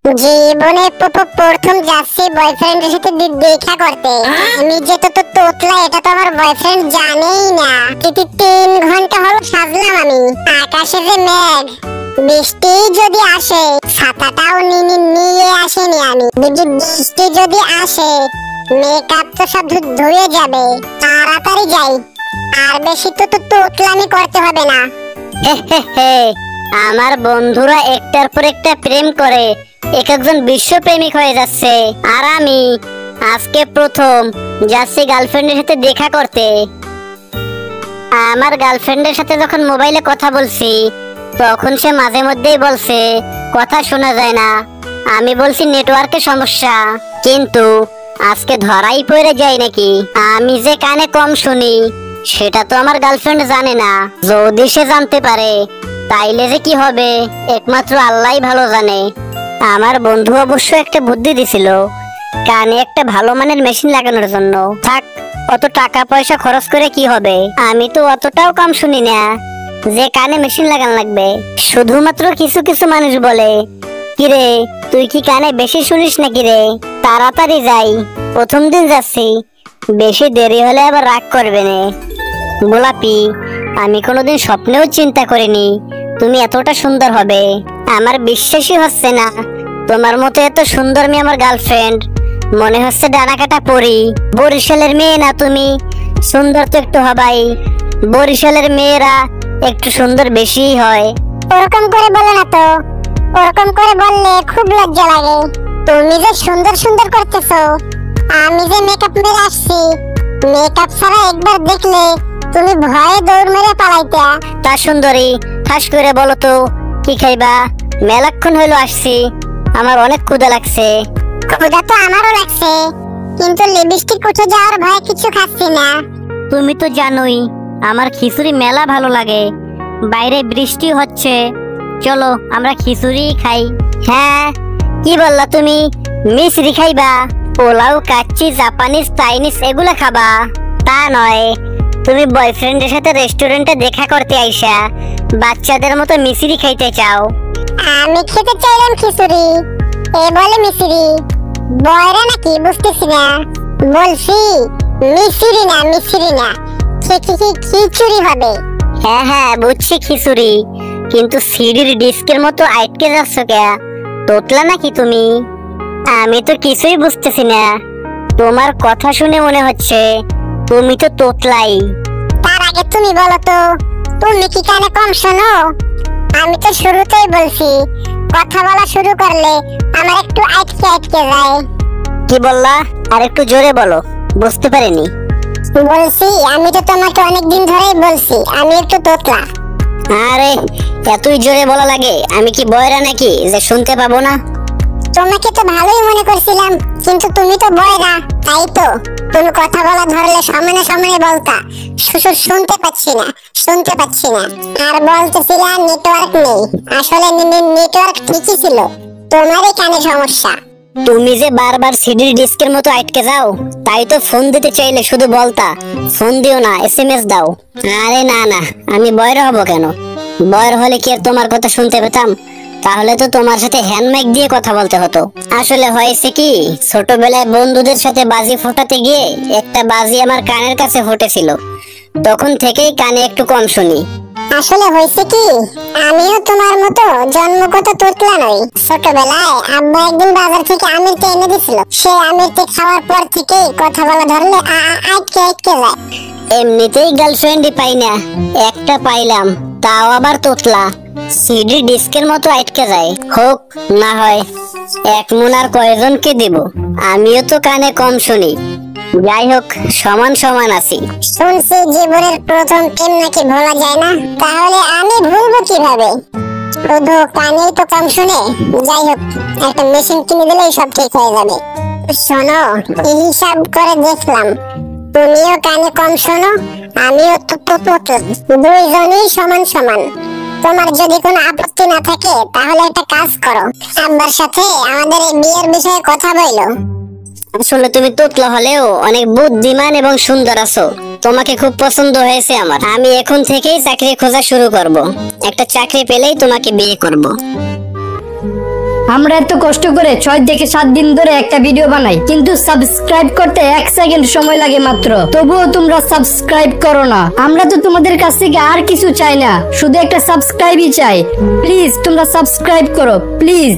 জীবনে প্রথম যাচ্ছি বয়ফ্রেন্ডের সাথে দেখা করতে। আমি যে তো তোতলা এটা তো আমার বয়ফ্রেন্ড জানেই না। 3 ঘন্টা হলো সাজলাম আমি। আকাশে যে মেঘ, বৃষ্টি যদি আসে ছাতাটাও নিয়ে আসেনি আমি। বৃষ্টি যদি আসে মেকআপ তো সব ধুয়ে যাবে। তাড়াতাড়ি যাই, আর বেশি তো তোতলামি করতে হবে না। আমার বন্ধুরা একটার পর একটা প্রেম করে এক একজন বিশ্বপ্রেমিক হয়ে যাচ্ছে, আর আমি আজকে প্রথম যাচ্ছি গার্লফ্রেন্ডের সাথে দেখা করতে। আমার গার্লফ্রেন্ডের সাথে যখন মোবাইলে কথা বলছি তখন সে মাঝে মধ্যেই বলছে কথা শোনা যায় না। আমি বলছি নেটওয়ার্কের সমস্যা, কিন্তু আজকে ধরাই পড়ে যায় নাকি আমি যে কানে কম শুনি সেটা তো আমার গার্লফ্রেন্ড জানে না। যদি সে জানতে পারে তাইলে যে কি হবে একমাত্র আল্লাহই ভালো জানে। আমার বন্ধু অবশ্য একটা বুদ্ধি দিছিল, কানে একটা ভালো মানের মেশিন লাগানোর জন্য। থাক, অত টাকা পয়সা খরচ করে কি হবে, আমি তো অতটাও কম শুনি না যে কানে মেশিন লাগানো লাগবে। শুধুমাত্র কিছু কিছু মানুষ বলে, কিরে তুই কি কানে বেশি শুনিস নাকি রে, তাড়াতাড়ি যাই, প্রথম দিন যাচ্ছি, বেশি দেরি হলে আবার রাগ করবে না। গোলাপি, আমি কোনোদিন স্বপ্নেও চিন্তা করিনি তুমি এতটা সুন্দর হবে। আমার বিশ্বাসই হচ্ছে না তোমার মতো এত সুন্দর মেয়ে আমার গার্লফ্রেন্ড। মনে হচ্ছে ডানা কাটা পরি। বরিশালের মেয়ে না তুমি, সুন্দর তো একটু হবাই। বরিশালের মেয়েরা একটু সুন্দর বেশি হয়। ওরকম করে বলো না তো, ওরকম করে বললে খুব লজ্জা লাগে। তুমি যে সুন্দর সুন্দর করতেছো, আমি যে মেকআপ মেরে আসছি, মেকআপ ছাড়া একবার দেখলে তুমি ভয়ে দৌড় মেরে পালাইতা। তা সুন্দরী, ঠাস করে বলো তো কি খাইবা? মেলাক্ষণ হইলো আসছি, আমার অনেক ক্ষুধা লাগছে। ক্ষুধা তো আমারও লাগছে, কিন্তু লিপস্টিক উঠে যাওয়ার ভয়ে কিছু খাচ্ছি না। তুমি তো জানোই আমার খিচুড়ি মেলা ভালো লাগে। বাইরে বৃষ্টি হচ্ছে, চলো আমরা খিচুড়ি খাই। হ্যাঁ, কি বললা তুমি? মিষ্টি খাইবা? পোলাও, কাচ্চি, জাপানিজ, চাইনিজ এগুলা খাবা? তা নয়, তুমি বয়ফ্রেন্ডের সাথে রেস্টুরেন্টে দেখা করতে আইসা বাচ্চাদের মতো মিষ্টি খাইতে চাও। আমি খেতে চাইলাম খিচুড়ি, এ বলে মিষ্টি। বয়রা নাকি বুঝতেছি না। বলছি মিষ্টি না, মিষ্টি না, খিচুড়ি হবে। হ্যাঁ হ্যাঁ বুঝছি খিচুড়ি, কিন্তু সিডির ডিস্কের মতো আটকে যাচ্ছ কে? তোতলা নাকি তুমি? আমি তো কিছুই বুঝতেছি না। তোমার কথা শুনে মনে হচ্ছে তুমি তো তোতলাই। তার আগে তুমি বলো তো, তুমি কি কানে কম শোনো? আমি তো শুরুতেই বলছি কথা বলা শুরু করলে আমার একটু আটকে আটকে যায়। কি বললা? আর একটু জোরে বলো, বুঝতে পারিনি। বলছি আমি তো তোমাকে অনেকদিন ধরেই বলছি আমি একটু তোতলা। আরে এতই জোরে বলা লাগে? আমি কি বয়রা নাকি যে শুনতে পাবো না? তোমাকে তো ভালোই মনে করছিলাম, কিন্তু তুমি তো বয়রা। তাই তো তুমি কথা বলা ধরলে সামনে সামনে বলতা, শুনতে পাচ্ছি না, শুনতে পাচ্ছি না। আর বলতেছিলা নেটওয়ার্ক নেই। আসলে নেটওয়ার্ক ঠিকই ছিল, তোমারই কানে সমস্যা। তুমি যে বারবার সিডির ডিস্কের মতো আটকে যাও, তাই তো ফোন দিতে চাইলে শুধু বলতা ফোন দিও না, এসএমএস দাও। আরে না না, আমি বয়রা হব কেন? বয়রা হলে কি আর তোমার কথা শুনতে পেতাম? তাহলে তো তোমার সাথে হ্যান্ড মাইক দিয়ে কথা বলতে হতো। আসলে হয়েছে কি, ছোটবেলায় বন্ধুদের সাথে বাজি ফোটাতে গিয়ে একটা বাজি আমার কানের কাছে ফুটেছিল, তখন থেকেই কানে একটু কম শুনি। আসলে হয়েছে কি, আমিও তোমার মতো জন্মগত তোতলা নই। ছোটবেলায় আব্বু একদিন বাজার থেকে আমিরকে এনে দিছিল, সে আমিরকে খাওয়ার পর থেকেই কথা বলা ধরলে আটকে আটকে যায়। এমনিতেই গার্লফ্রেন্ডই পাই না, একটা পাইলাম তাও আবার তোতলা, সিডি ডিস্কের মতো আটকে যায়। হোক না হয়, এক মন আর কয়জনকে দিব? আমিও তো কানে কম শুনি। যাই হোক, সমান সমান আছি। শুনছি জীবনের প্রথম প্রেম নাকি ভোলা যায় না, তাহলে আমি ভুলবো কিভাবে? শুধু কানেই তো কম শুনে। যাই হোক, একটা মেশিন কিনে দিলেই সব ঠিক হয়ে যাবে। শোনো, হিসাব করে দেখলাম তুমিও কানে কম শোনো, আমিও তো দুইজনই সমান সমান। তোমার যদি কোনো আপত্তি না থাকে তাহলে একটা কাজ করো, আব্বার সাথে আমাদের এই বিয়ের বিষয়ে কথা বলো। আসলে তুমি তোতলা হলেও অনেক বুদ্ধিমান এবং সুন্দর আছো, তোমাকে খুব পছন্দ হয়েছে আমার। আমি এখন থেকেই চাকরি খোঁজা শুরু করব, একটা চাকরি পেলেই তোমাকে বিয়ে করব। আমরা এত কষ্ট করে 6 থেকে 7 দিন ধরে একটা ভিডিও বানাই, কিন্তু সাবস্ক্রাইব করতে 1 সেকেন্ড সময় লাগে মাত্র। তবুও তোমরা সাবস্ক্রাইব করো না। আমরা তো তোমাদের কাছ থেকে আর কিছু চাই না, শুধু একটা সাবস্ক্রাইবই চাই। প্লিজ তোমরা সাবস্ক্রাইব করো, প্লিজ।